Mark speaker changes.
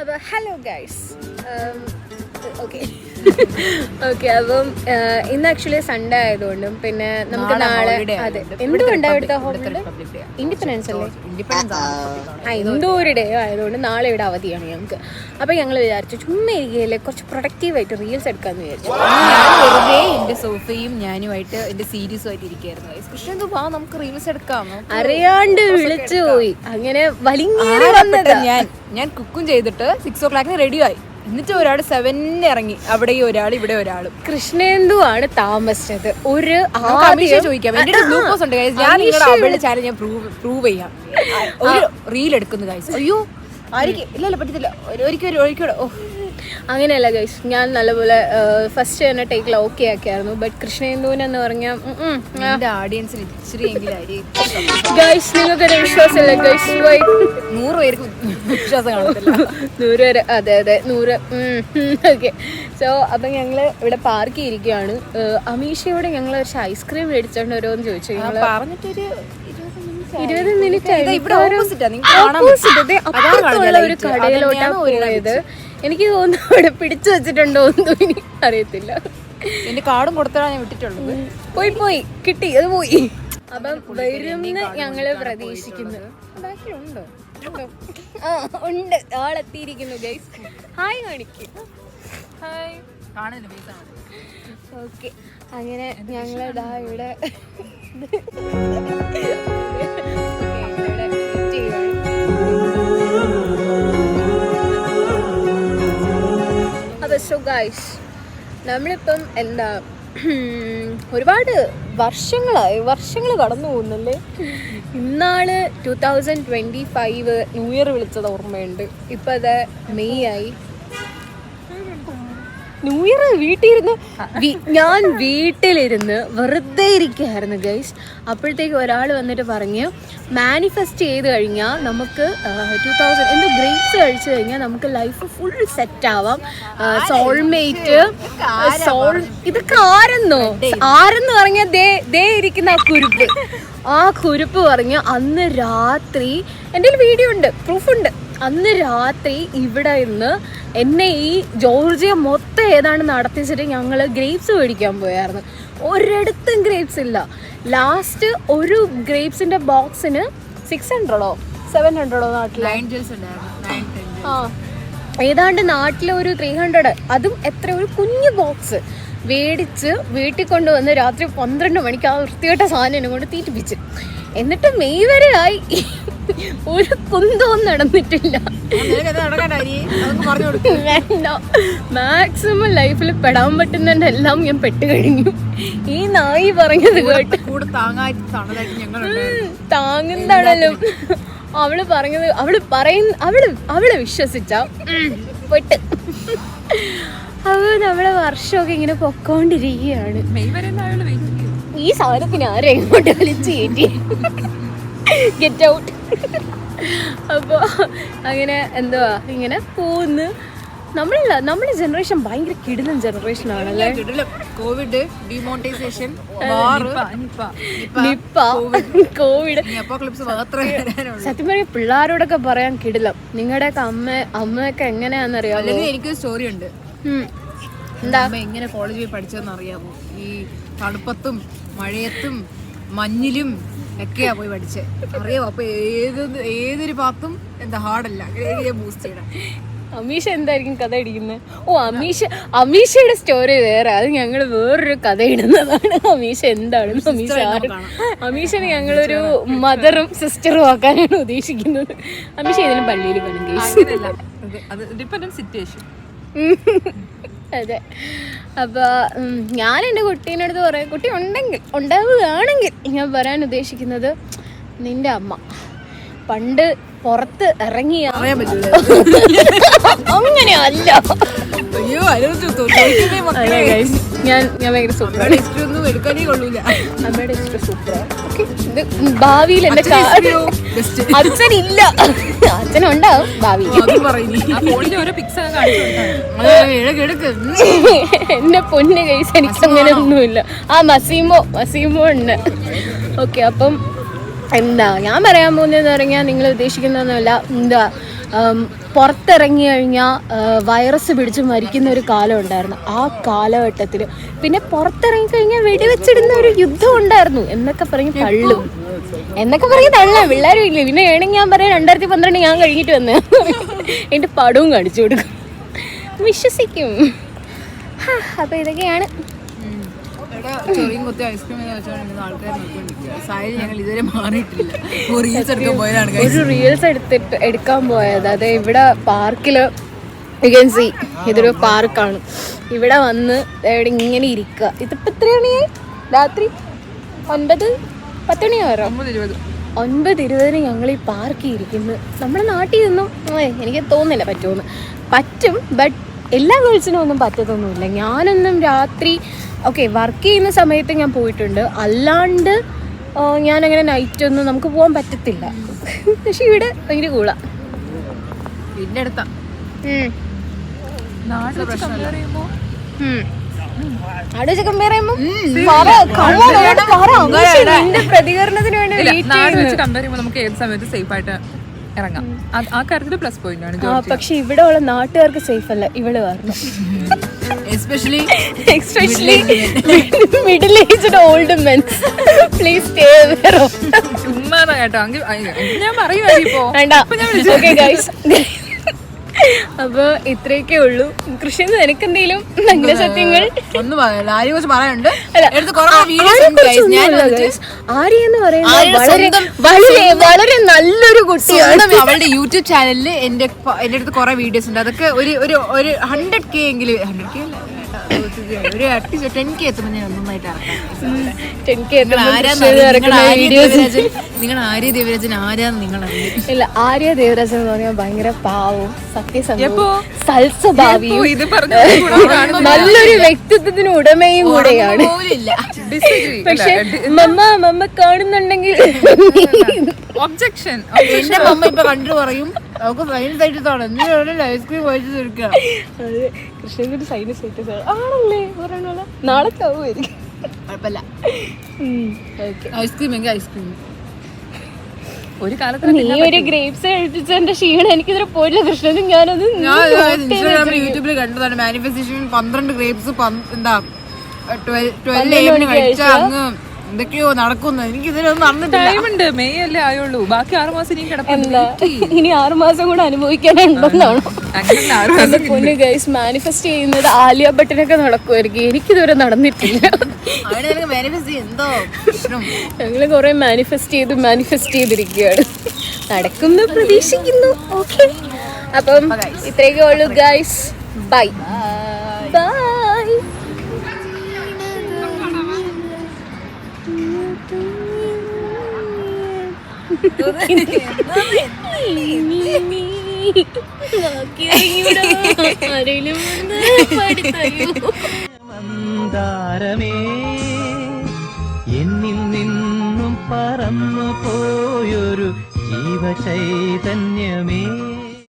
Speaker 1: അപ്പോൾ hello guys, okay അപ്പം ഇന്ന് ആക്ച്വലി സൺഡേ ആയതുകൊണ്ടും പിന്നെ നമുക്ക് നാളെ അതെ എന്തുകൊണ്ടാണ് ഇവിടുത്തെ ഇൻഡിപെൻഡൻസ് അല്ലേ, എന്തോ ഒരു ഡേ ആയതുകൊണ്ട് നാളെ ഇവിടെ അവധിയാണ് ഞങ്ങൾക്ക്. അപ്പം ഞങ്ങൾ വിചാരിച്ചു ചുമ്മാ ഇരിക്കുകയല്ലേ, കുറച്ച് പ്രൊഡക്റ്റീവായിട്ട് റീൽസ് എടുക്കാമെന്ന് വിചാരിച്ചു.
Speaker 2: വെറുതെ എൻ്റെ സോഫയും ഞാനുമായിട്ട് എൻ്റെ സീരീസുമായിട്ട് ഇരിക്കുകയായിരുന്നു. പക്ഷെ എന്തോ നമുക്ക് റീൽസ് എടുക്കാമോ
Speaker 1: അറിയാണ്ട് വിളിച്ചു പോയി, അങ്ങനെ വലിങ്ങേറി വന്നത്.
Speaker 2: ഞാൻ കുക്കും ചെയ്തിട്ട് 6 o'clock റെഡിയായി. എന്നിട്ട് ഒരാൾ 7 ഇറങ്ങി, അവിടെ ഒരാൾ ഇവിടെ ഒരാൾ.
Speaker 1: കൃഷ്ണേന്ദു ആണ് താമസിച്ചത്. ഒരു
Speaker 2: ചോദിക്കാം, എന്റെ ഗ്ലൂക്കോസ് ഉണ്ട് ഗൈസ്, ഞാൻ നിങ്ങളുടെ അവളുടെ ചാനൽ ഞാൻ പ്രൂവ് ചെയ്യാം. ഒരു റീൽ എടുക്കുന്നു ഗൈസ്. അയ്യോ ആയിരിക്കും, ഇല്ലല്ല പറ്റത്തില്ല, ഒരിക്കലും ഓ
Speaker 1: അങ്ങനെയല്ല ഗൈസ്, ഞാൻ നല്ലപോലെ ഫസ്റ്റ് തന്നെ ടേക്കിൽ ഓക്കെ ആക്കിയായിരുന്നു. ബട്ട് കൃഷ്ണേന്ദുവിനെന്ന് പറഞ്ഞാൽ
Speaker 2: ഓഡിയൻസിന് ഇച്ചിരി എങ്കിലും
Speaker 1: ഗൈസ് നിങ്ങൾക്കൊരു വിശ്വാസമല്ലേ ഗൈസ്?
Speaker 2: 100 പേർക്ക് വിശ്വാസം കാണത്തില്ല.
Speaker 1: 100 പേര്, അതെ 100. ഓക്കെ, സോ അപ്പം ഞങ്ങൾ ഇവിടെ പാർക്ക് ചെയ്തിരിക്കുകയാണ്. അമീഷയോട് ഞങ്ങൾ കുറച്ച് ഐസ്ക്രീം മേടിച്ചോണ്ട് വരുമോന്ന് ചോദിച്ചു. ഞങ്ങൾ
Speaker 2: പറഞ്ഞിട്ടൊരു
Speaker 1: 20 മിനിറ്റ്
Speaker 2: അപ്പുറത്തുള്ള
Speaker 1: ഒരു കടയിലോട്ടാണ് പോയത്. എനിക്ക് തോന്നുന്നു അവിടെ പിടിച്ചു വെച്ചിട്ടുണ്ടോ എന്തോ ഇനി അറിയത്തില്ല.
Speaker 2: എന്റെ കാർഡും കൊടുത്താണ് ഞാൻ വിട്ടിട്ടുള്ളത്.
Speaker 1: പോയി കിട്ടി, അത് പോയി. അപ്പം വരുമെന്ന് ഞങ്ങള് പ്രതീക്ഷിക്കുന്നു. ബാക്കിലുണ്ടോ? ഉണ്ട്, ആളെത്തിയിരിക്കുന്നു ഗൈസ്. ഹായ് കാണിക്കും. ഹായ്. ഓക്കെ, അങ്ങനെ ഞങ്ങൾ ഇതാ ഇവിടെ അപ്പോൾ സോ ഗൈസ്, നമ്മളിപ്പം എന്താ ഒരുപാട് വർഷങ്ങൾ കടന്നു പോകുന്നല്ലേ. ഇന്നാള് 2025 ന്യൂ ഇയർ വിളിച്ചത് ഓർമ്മയുണ്ട്. ഇപ്പം അത് മെയ് ആയി. ന്യൂ ഇയർ ഞാൻ വീട്ടിലിരുന്ന് വെറുതെ ഇരിക്കുകയായിരുന്നു ഗൈസ്. അപ്പോഴത്തേക്ക് ഒരാൾ വന്നിട്ട് പറഞ്ഞു, മാനിഫെസ്റ്റ് ചെയ്ത് കഴിഞ്ഞാൽ നമുക്ക് 2000 എന്തോ ഗ്രേപ്സ് കഴിച്ചു കഴിഞ്ഞാൽ നമുക്ക് ലൈഫ് ഫുൾ സെറ്റ് ആവാം, സോൾമേറ്റ് ഇതൊക്കെ ആരെന്ന് പറഞ്ഞാൽ ദേ ഇരിക്കുന്ന ആ കുരുപ്പ് പറഞ്ഞ് അന്ന് രാത്രി എൻ്റെ വീഡിയോ ഉണ്ട്, പ്രൂഫുണ്ട്. അന്ന് രാത്രി ഇവിടെ നിന്ന് എന്നെ ഈ ജോർജിയ മൊത്തം ഏതാണ്ട് നടത്തിച്ചിട്ട് ഞങ്ങൾ ഗ്രേപ്സ് മേടിക്കാൻ പോയായിരുന്നു. ഒരിടത്തും ഗ്രേപ്സ് ഇല്ല. ലാസ്റ്റ് ഒരു ഗ്രേപ്സിന്റെ ബോക്സിന് 600 700 നാട്ടിൽ ഏതാണ്ട് നാട്ടിലെ ഒരു 300, അതും എത്ര ഒരു കുഞ്ഞു ബോക്സ് മേടിച്ച് വീട്ടിൽ കൊണ്ടുവന്ന് രാത്രി 12 മണിക്ക് ആ വൃത്തികെട്ട സാധനം കൊണ്ട് തീറ്റിപ്പിച്ച്. എന്നിട്ട് മെയ് വരെ ആയി, ഒരു കുന്തവും നടന്നിട്ടില്ല. വേണ്ട, മാക്സിമം ലൈഫിൽ പെടാൻ പറ്റുന്നതിന്റെ എല്ലാം ഞാൻ പെട്ട് കഴിഞ്ഞു. ഈ നായി പറഞ്ഞത് കേട്ട് താങ്ങുന്നതാണല്ലോ അവള് പറഞ്ഞത്. അവള് വിശ്വസിച്ച പെട്ട്. അത് നമ്മളെ വർഷമൊക്കെ ഇങ്ങനെ പൊക്കോണ്ടിരിക്കുകയാണ്. ഈ സാധനത്തിന് ആരെ ഇങ്ങോട്ട് വലിച്ചു കയറ്റി ഗെറ്റ് ഔട്ട്. അപ്പോൾ അങ്ങനെ എന്തുവാ ഇങ്ങനെ പോകുന്നു. നമ്മുടെ ജനറേഷൻ ഭയങ്കര കിടിലൻ ജനറേഷൻ ആണല്ലേ.
Speaker 2: Covid, demonetisation,
Speaker 1: Nipah, Covid. സത്യം പറഞ്ഞ പിള്ളേരോടൊക്കെ പറയാൻ കിടിലം. നിങ്ങളുടെയൊക്കെ അമ്മയൊക്കെ എങ്ങനെയാണെന്നറിയാമോ?
Speaker 2: എനിക്കൊരു സ്റ്റോറി ഉണ്ട്.
Speaker 1: എന്താ?
Speaker 2: എങ്ങനെ കോളേജിൽ പഠിച്ചതെന്ന് അറിയാമോ? ഈ തണുപ്പത്തും മഴയത്തും മഞ്ഞിലും ഒക്കെയാ പോയി പഠിച്ചത്, അറിയാമോ? അപ്പൊ ഏതൊരു പാത്തും എന്താ ഹാർഡല്ല, ബൂസ്റ്റ് ചെയ്യണം.
Speaker 1: അമീഷ എന്തായിരിക്കും കഥ ഇടിക്കുന്നത്? അമീഷയുടെ സ്റ്റോറി വേറെ, അത് ഞങ്ങൾ വേറൊരു കഥ ഇടുന്നതാണ്. അമീഷ എന്താണെന്ന് അമീഷനെ ഞങ്ങളൊരു മദറും സിസ്റ്ററും ആക്കാനാണ് ഉദ്ദേശിക്കുന്നത്. അമീഷ ഏതെങ്കിലും പള്ളിയിൽ വേണം. അതെ, അപ്പോൾ ഞാൻ എൻ്റെ കുട്ടീനടുത്ത് പറയാം, കുട്ടി ഉണ്ടാവുകയാണെങ്കിൽ ഞാൻ പറയാൻ ഉദ്ദേശിക്കുന്നത്, നിന്റെ അമ്മ പണ്ട് പുറത്ത് ഇറങ്ങിയ അങ്ങനെയല്ല. ഞാൻ ഭയങ്കര സൂപ്പറാണ്. അമ്മയുടെ ഇഷ്ടം സൂപ്പറാണ്. ഭാവിയിൽ എന്റെ അച്ഛനില്ല, അച്ഛനുണ്ടാവും ഭാവിയിൽ. എന്റെ പൊന്ന് കൈസ്, എനിക്ക് അങ്ങനെ ഒന്നുമില്ല. ആ മസീമോ ഉണ്ട്. ഓക്കെ, അപ്പം എന്താ ഞാൻ പറയാൻ പോകുന്നതെന്ന് പറഞ്ഞാൽ നിങ്ങൾ ഉദ്ദേശിക്കുന്നൊന്നുമല്ല. എന്താ പുറത്തിറങ്ങി കഴിഞ്ഞാൽ വൈറസ് പിടിച്ച് മരിക്കുന്ന ഒരു കാലം ഉണ്ടായിരുന്നു. ആ കാലഘട്ടത്തിൽ പിന്നെ പുറത്തിറങ്ങി കഴിഞ്ഞാൽ വെടിവെച്ചിടുന്ന ഒരു യുദ്ധം ഉണ്ടായിരുന്നു എന്നൊക്കെ പറഞ്ഞ് തള്ളും പിള്ളേരും ഇല്ല. പിന്നെ വേണമെങ്കിൽ ഞാൻ പറയാം 2012 ഞാൻ കഴിഞ്ഞിട്ട് വന്ന് എൻ്റെ പടവും കാണിച്ചു കൊടുക്കും, വിശ്വസിക്കും. അപ്പോൾ ഇതൊക്കെയാണ്.
Speaker 2: ചെറിയും കൊത്തി ഐസ്ക്രീം ആൾക്കാർ സാഹചര്യം ഞങ്ങൾ ഇതുവരെ മാറിയിട്ടില്ല. റീൽസ് എടുക്കാൻ പോയതാണ്.
Speaker 1: ഒരു റീൽസ് എടുക്കാൻ പോയത്. അത് ഇവിടെ പാർക്കില് സി ഇതൊരു പാർക്കാണ്. ഇവിടെ വന്ന് ഇവിടെ ഇങ്ങനെ ഇരിക്കുക. ഇതിപ്പോൾ എത്ര മണിയായി? രാത്രി 9-10 മണിയാറോ? 9:20 ഞങ്ങൾ ഈ പാർക്കിൽ ഇരിക്കുന്നു. നമ്മുടെ നാട്ടിൽ നിന്നും എനിക്ക് തോന്നുന്നില്ല പറ്റുമെന്ന്. പറ്റും, ബട്ട് എല്ലാ ഗേൾസിനും ഒന്നും പറ്റത്തൊന്നുമില്ല. ഞാനൊന്നും രാത്രി വർക്ക് ചെയ്യുന്ന സമയത്ത് ഞാൻ പോയിട്ടുണ്ട്, അല്ലാണ്ട് ഞാനങ്ങനെ നൈറ്റൊന്നും നമുക്ക് പോകാൻ പറ്റത്തില്ല. പക്ഷെ ഇവിടെ ഭയങ്കര കൂളാ.
Speaker 2: പിന്നെ അടുത്താ
Speaker 1: പ്രതികരണത്തിന് വേണ്ടി
Speaker 3: നമുക്ക് ഏത് സമയത്ത് സേഫ് ആയിട്ട് ഇറങ്ങാം. ആ കാര്യത്തിൽ പ്ലസ് പോയിന്റ് ആണ്.
Speaker 1: പക്ഷെ ഇവിടെ ഉള്ള നാട്ടുകാർക്ക് സേഫ് അല്ല ഇവള് കാരണം.
Speaker 2: Especially
Speaker 1: middle aged old men. Please stay aware of.
Speaker 3: ചുമ്മാതാ കേട്ടോ, ഞാൻ പറയുമായിരിക്കും.
Speaker 1: ഓക്കെ ഗൈസ്, അപ്പൊ ഇത്രയൊക്കെ ഉള്ളൂ. കൃഷി നിനക്കെന്തെങ്കിലും നല്ല സത്യങ്ങൾ
Speaker 2: ഒന്നും പറയാനുണ്ട്?
Speaker 1: ആര്യ എന്ന് പറയുന്നത് വളരെ നല്ലൊരു കുട്ടിയാണ്.
Speaker 2: അവളുടെ യൂട്യൂബ് ചാനലിൽ എന്റെ അടുത്ത് കുറെ വീഡിയോസ് ഉണ്ട്. അതൊക്കെ ഒരു 100K എങ്കിലും, 100K ഒരു 10K എത്തുമ്പോൾ ഞാൻ നന്നായിട്ട് നിങ്ങൾ ആര്യ ദേവരാജൻ ആരാന്ന് നിങ്ങൾ
Speaker 1: ഇല്ല. ആര്യ ദേവരാജൻ എന്ന് പറഞ്ഞാൽ ഭയങ്കര പാവവും സത്യസന്ധവും സൽസ്വഭാവിയും നല്ലൊരു വ്യക്തിത്വത്തിന് ഉടമയും കൂടെയാണ്. പക്ഷെ മമ്മ കാണുന്നുണ്ടെങ്കിൽ
Speaker 3: ഒബ്ജക്ഷൻ.
Speaker 2: എന്റെ മമ്മ ഇപ്പൊ കണ്ടു പറയും അവർക്ക് സൈനസ് ആയിട്ട് ഐസ്ക്രീം കഴിച്ചു തീർക്കുക.
Speaker 1: കൃഷ്ണൻകുട്ടി സൈനസ് ആയിട്ട് ആണല്ലേ പറയണ നാളെ ചാവുമായിരിക്കും.
Speaker 2: കുഴപ്പമില്ല, ഐസ്ക്രീം എങ്കിൽ ഐസ്ക്രീം.
Speaker 3: ഒരു കാലത്ത്
Speaker 1: നീ ഒരു ഗ്രേപ്സ് കഴിപ്പിച്ചതിന്റെ ക്ഷീണം എനിക്കിതിരെ പോയില്ല കൃഷ്ണനും. ഞാനത്
Speaker 2: ഇൻസ്റ്റാഗ്രാമിൽ യൂട്യൂബിൽ കണ്ടതാണ്. മാനിഫെസ്റ്റേഷൻ 12 ഗ്രേപ്സ് എന്താ 12 AM കഴിച്ചാ അങ്ങ് എന്തൊക്കെയോ നടക്കുന്നു. എനിക്ക് ഇതിലൊന്നും
Speaker 3: നടന്നിട്ടുണ്ട്. മെയ് അല്ലേ ആയുള്ളൂ, ബാക്കി 6 മാസം ഇനി കിടപ്പില്ല.
Speaker 1: ഇനി 6 മാസം കൂടെ അനുഭവിക്കാനുണ്ടെന്നാണോ? പൊന്നു ഗൈസ്, മാനിഫെസ്റ്റ് ചെയ്യുന്നത് ആലിയ ഭട്ടിനൊക്കെ നടക്കുമായിരിക്കും. എനിക്കിതുവരെ നടന്നിട്ടില്ല. ഞങ്ങള് കുറെ മാനിഫെസ്റ്റ് ചെയ്തിരിക്കുകയാണ്. നടക്കുമെന്ന് പ്രതീക്ഷിക്കുന്നു. ഓക്കെ, അപ്പം ഇത്രയൊക്കെ ഉള്ളൂ ഗൈസ്. Bye bye.
Speaker 4: മന്ദാരമേ എന്നിൽ നിന്നും പറന്നു പോയൊരു ജീവചൈതന്യമേ.